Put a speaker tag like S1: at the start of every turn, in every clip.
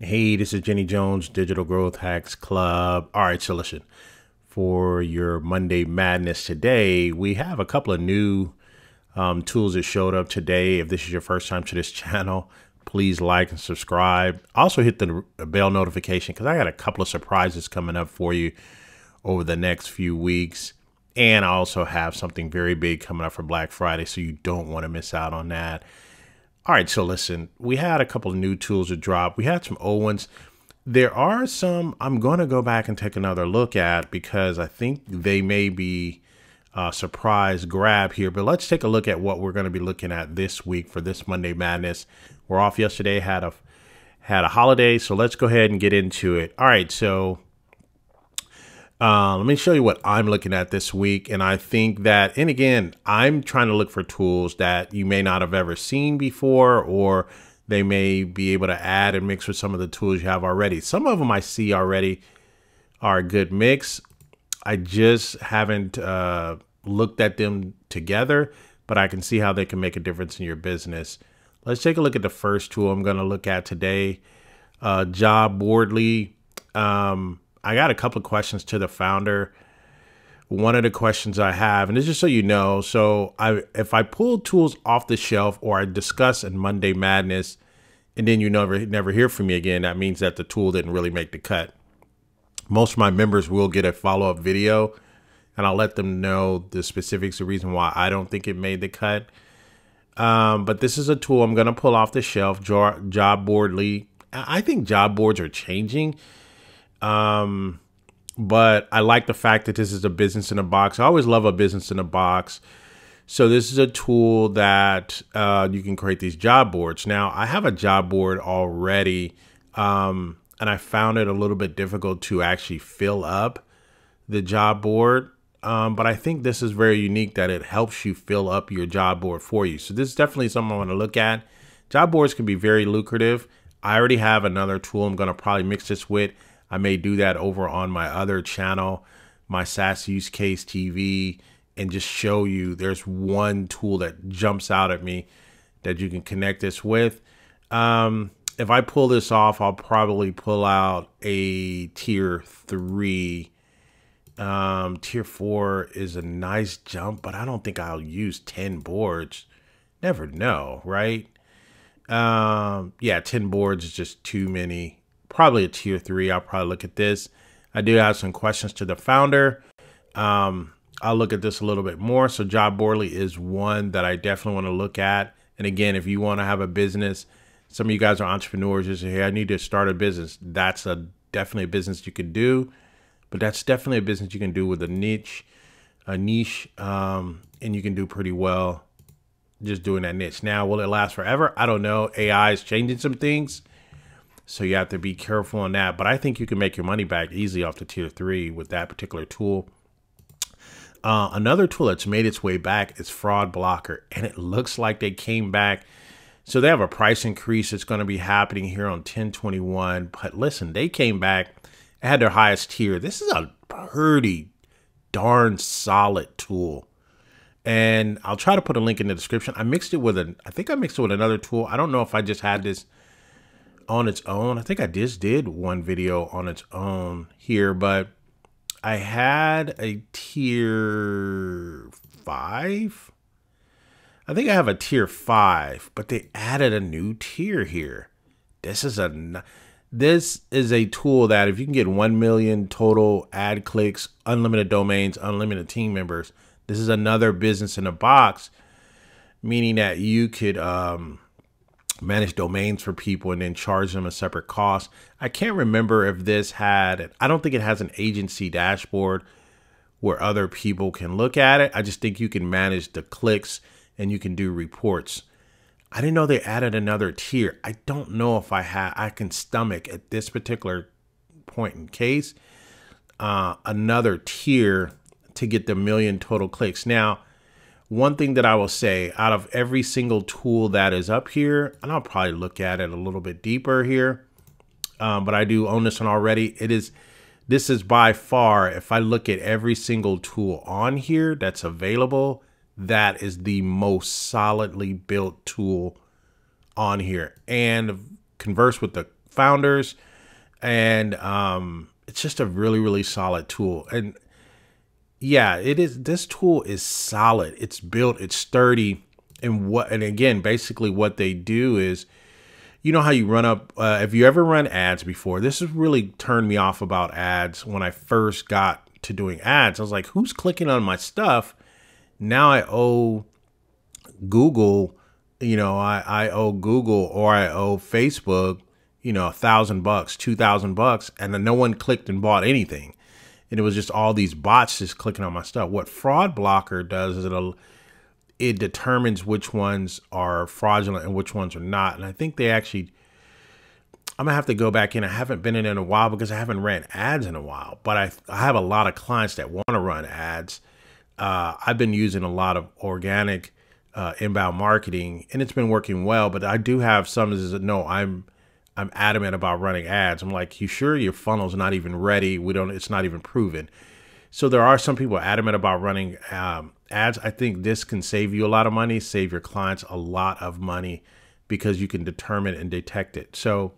S1: Hey, this is Jenny Jones, Digital Growth Hacks Club. All right, so listen, for your Monday Madness today, we have a couple of new tools that showed up today. If this is your first time to this channel, please like and subscribe. Also hit the bell notification because I got a couple of surprises coming up for you over the next few weeks. And I also have something very big coming up for Black Friday, so you don't want to miss out on that. All right, so listen, we had a couple of new tools that dropped. We had some old ones. There are some I'm going to go back and take another look at because I think they may be a surprise grab here. But let's take a look at what we're going to be looking at this week for this Monday Madness. We're off yesterday, had a holiday, so let's go ahead and get into it. All right, so let me show you what I'm looking at this week. And I think that, and again, I'm trying to look for tools that you may not have ever seen before, or they may be able to add and mix with some of the tools you have already. Some of them I see already are a good mix. I just haven't looked at them together, but I can see how they can make a difference in your business. Let's take a look at the first tool I'm going to look at today, Pabbly. I got a couple of questions to the founder. One of the questions I have, and this is just so you know, so if I pull tools off the shelf or I discuss in Monday Madness and then you never hear from me again, that means that the tool didn't really make the cut. Most of my members will get a follow-up video and I'll let them know the specifics, the reason why I don't think it made the cut. But this is a tool I'm going to pull off the shelf, Pabbly. I think job boards are changing. But I like the fact that this is a business in a box. I always love a business in a box. So this is a tool that you can create these job boards. Now, I have a job board already, and I found it a little bit difficult to actually fill up the job board. But I think this is very unique that it helps you fill up your job board for you. So this is definitely something I want to look at. Job boards can be very lucrative. I already have another tool I'm going to probably mix this with. I may do that over on my other channel, my Saas use case TV, and just show you there's one tool that jumps out at me that you can connect this with. If I pull this off, I'll probably pull out a tier 3. Tier 4 is a nice jump, but I don't think I'll use 10 boards. Never know, right? Yeah, 10 boards is just too many. Probably a tier 3. I'll probably look at this. I do have some questions to the founder. I'll look at this a little bit more. So Pabbly is one that I definitely want to look at. And again, if you want to have a business, some of you guys are entrepreneurs, you say, hey, I need to start a business. That's definitely a business you could do, but that's definitely a business you can do with a niche, and you can do pretty well just doing that niche. Now, will it last forever? I don't know. AI is changing some things. So you have to be careful on that. But I think you can make your money back easily off the tier 3 with that particular tool. Another tool that's made its way back is Fraud Blocker. And it looks like they came back. So they have a price increase that's going to be happening here on 10/21. But listen, they came back. They had their highest tier. This is a pretty darn solid tool. And I'll try to put a link in the description. I think I mixed it with another tool. I don't know if I just had this on its own. I think I just did one video on its own here, but I had a tier 5. I think I have a tier 5, but they added a new tier here. This is a tool that if you can get 1 million total ad clicks, unlimited domains, unlimited team members, this is another business in a box, meaning that you could manage domains for people and then charge them a separate cost. I can't remember if this had, I don't think it has an agency dashboard where other people can look at it. I just think you can manage the clicks and you can do reports. I didn't know they added another tier. I don't know if I can stomach at this particular point in case another tier to get the 1 million total clicks. Now, one thing that I will say, out of every single tool that is up here, and I'll probably look at it a little bit deeper here, but I do own this one already. This is by far, if I look at every single tool on here that's available, that is the most solidly built tool on here. And converse with the founders, and it's just a really, really solid tool. And yeah, it is. This tool is solid. It's built. It's sturdy. And again, basically what they do is, you know how you run up, if you ever run ads before, this has really turned me off about ads. When I first got to doing ads, I was like, who's clicking on my stuff? Now I owe Google, I owe Google, or I owe Facebook, $1,000, $2,000, and then no one clicked and bought anything. And it was just all these bots just clicking on my stuff. What Fraud Blocker does is it determines which ones are fraudulent and which ones are not. And I think they actually, I'm gonna have to go back in. I haven't been in a while because I haven't ran ads in a while, but I have a lot of clients that want to run ads. I've been using a lot of organic inbound marketing, and it's been working well, but I do have some that says, no, I'm adamant about running ads. I'm like, you sure your funnel's not even ready? It's not even proven. So there are some people adamant about running ads. I think this can save you a lot of money, save your clients a lot of money, because you can determine and detect it. So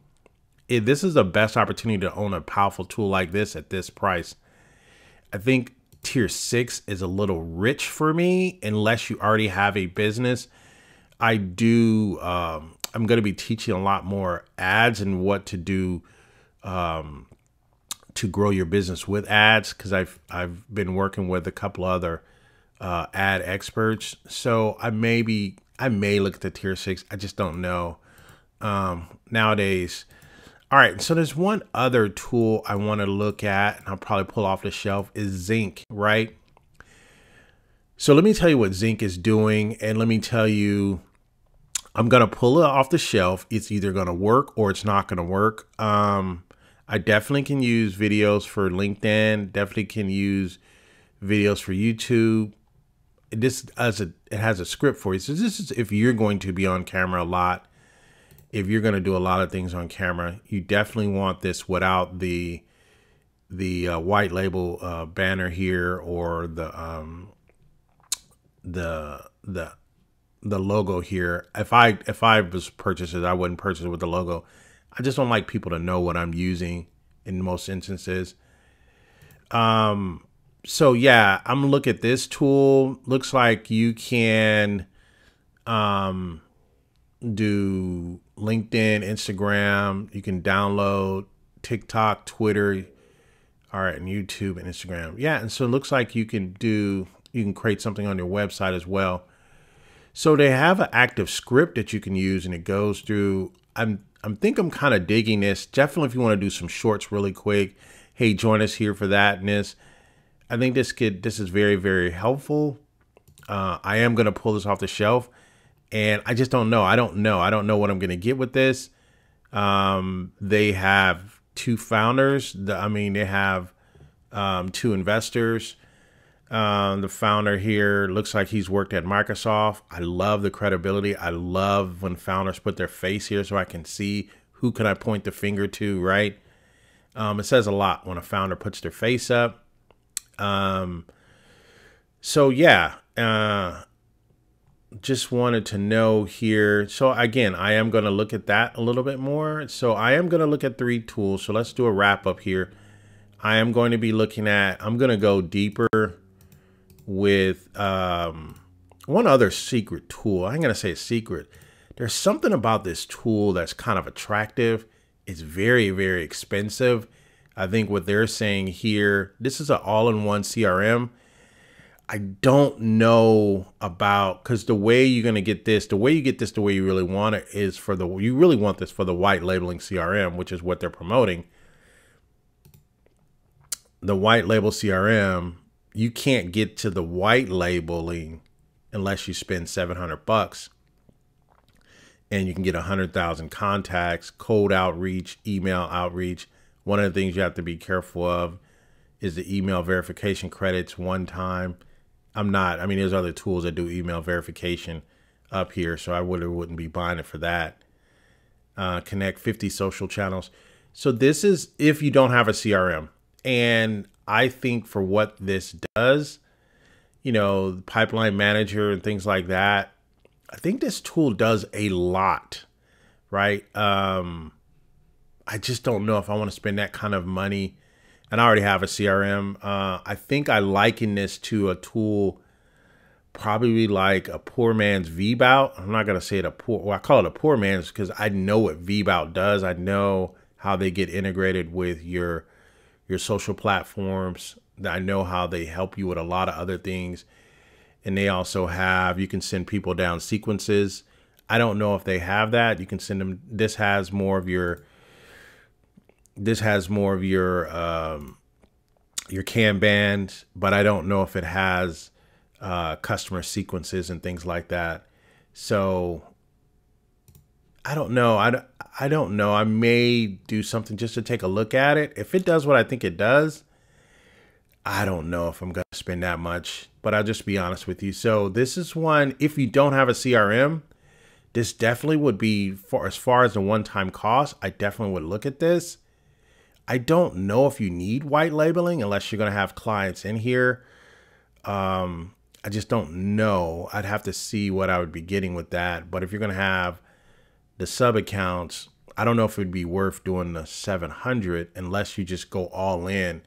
S1: this is the best opportunity to own a powerful tool like this at this price. I think tier 6 is a little rich for me unless you already have a business. I'm going to be teaching a lot more ads and what to do to grow your business with ads, because I've been working with a couple other ad experts. So I may look at the tier 6. I just don't know nowadays. All right, so there's one other tool I want to look at, and I'll probably pull off the shelf, is Zinc, right? So let me tell you what Zinc is doing, and let me tell you, I'm going to pull it off the shelf. It's either going to work or it's not going to work. I definitely can use videos for LinkedIn, definitely can use videos for YouTube. It has a script for you. So this is if you're going to be on camera a lot. If you're going to do a lot of things on camera, you definitely want this without the white label banner here, or the logo here. If I was purchasing it, I wouldn't purchase it with the logo. I just don't like people to know what I'm using in most instances. So yeah, I'm gonna look at this tool. Looks like you can do LinkedIn, Instagram. You can download TikTok, Twitter, all right, and YouTube and Instagram. Yeah, and so it looks like you can create something on your website as well. So they have an active script that you can use, and it goes through. I'm kind of digging this. Definitely, if you want to do some shorts really quick, hey, join us here for that and this. I think this is very, very helpful. I am going to pull this off the shelf, and I just don't know. I don't know what I'm going to get with this. They have 2 founders. They have 2 investors. The founder here looks like he's worked at Microsoft. I love the credibility. I love when founders put their face here so I can see who can I point the finger to, right? It says a lot when a founder puts their face up. So yeah, just wanted to know here. So again, I am going to look at that a little bit more. So I am going to look at 3 tools. So let's do a wrap up here. I am going to be looking at, I'm going to go deeper with one other secret tool. I'm going to say a secret. There's something about this tool that's kind of attractive. It's very, very expensive. I think what they're saying here, this is an all-in-one CRM. I don't know about, because the way you're going to get this, the way you get this, the way you really want it is you really want this for the white labeling CRM, which is what they're promoting. The white label CRM, you can't get to the white labeling unless you spend $700, and you can get 100,000 contacts, cold outreach, email outreach. One of the things you have to be careful of is the email verification credits one time. There's other tools that do email verification up here, so I wouldn't be buying it for that. Connect 50 social channels. So this is if you don't have a CRM. And I think for what this does, pipeline manager and things like that, I think this tool does a lot, right? I I just don't know if I want to spend that kind of money. And I already have a CRM. I think I liken this to a tool, probably like a poor man's VBout. I'm not going to say it I call it a poor man's because I know what VBout does. I know how they get integrated with your social platforms. I know how they help you with a lot of other things. And they also have, you can send people down sequences. I don't know if they have that. You can send them, this has more of your Kanban, but I don't know if it has customer sequences and things like that. So I don't know. I don't know. I may do something just to take a look at it. If it does what I think it does, I don't know if I'm going to spend that much, but I'll just be honest with you. So this is one, if you don't have a CRM, this definitely would be, as far as the one-time cost, I definitely would look at this. I don't know if you need white labeling unless you're going to have clients in here. I just don't know. I'd have to see what I would be getting with that. But if you're going to have the sub accounts, I don't know if it'd be worth doing the 700 unless you just go all in.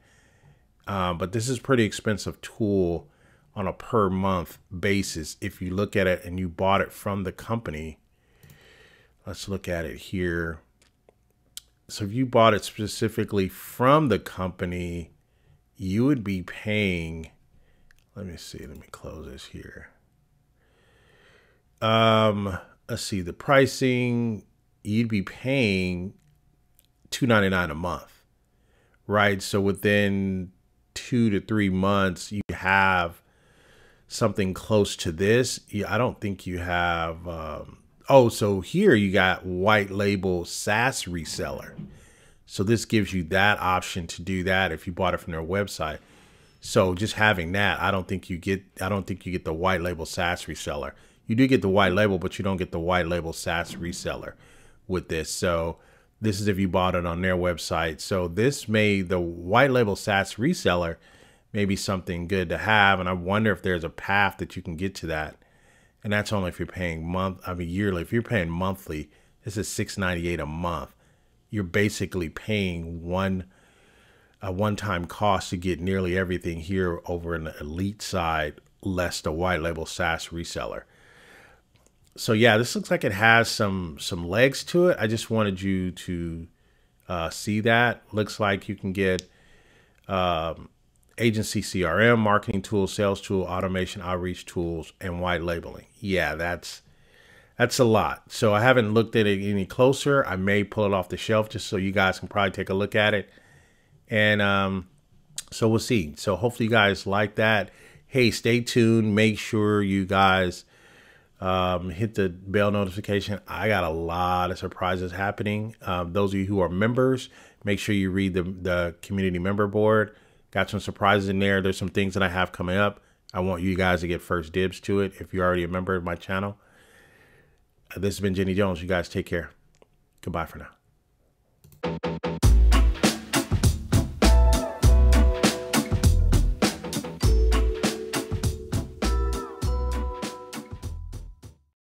S1: But this is a pretty expensive tool on a per month basis. If you look at it and you bought it from the company, let's look at it here. So if you bought it specifically from the company, you would be paying, let me see, let me close this here. Let's see, the pricing, you'd be paying $2.99 a month, right? So within 2 to 3 months, you have something close to this. I don't think you have, oh, so here you got white label Saas reseller. So this gives you that option to do that if you bought it from their website. So just having that, I don't think you get the white label Saas reseller. You do get the white label, but you don't get the white label Saas reseller with this. So this is if you bought it on their website. So the white label Saas reseller may be something good to have. And I wonder if there's a path that you can get to that. And that's only if you're paying yearly. If you're paying monthly, this is $6.98 a month. You're basically paying a one-time cost to get nearly everything here over in the elite side, less the white label Saas reseller. So yeah, this looks like it has some legs to it. I just wanted you to see that. Looks like you can get agency CRM, marketing tools, sales tool, automation, outreach tools, and white labeling. Yeah, that's a lot. So I haven't looked at it any closer. I may pull it off the shelf just so you guys can probably take a look at it. And so we'll see. So hopefully you guys like that. Hey, stay tuned. Make sure you guys hit the bell notification. I got a lot of surprises happening. Those of you who are members, make sure you read the community member board. Got some surprises in there. There's some things that I have coming up. I want you guys to get first dibs to it if you're already a member of my channel. This has been Jenny Jones. You guys take care. Goodbye for now.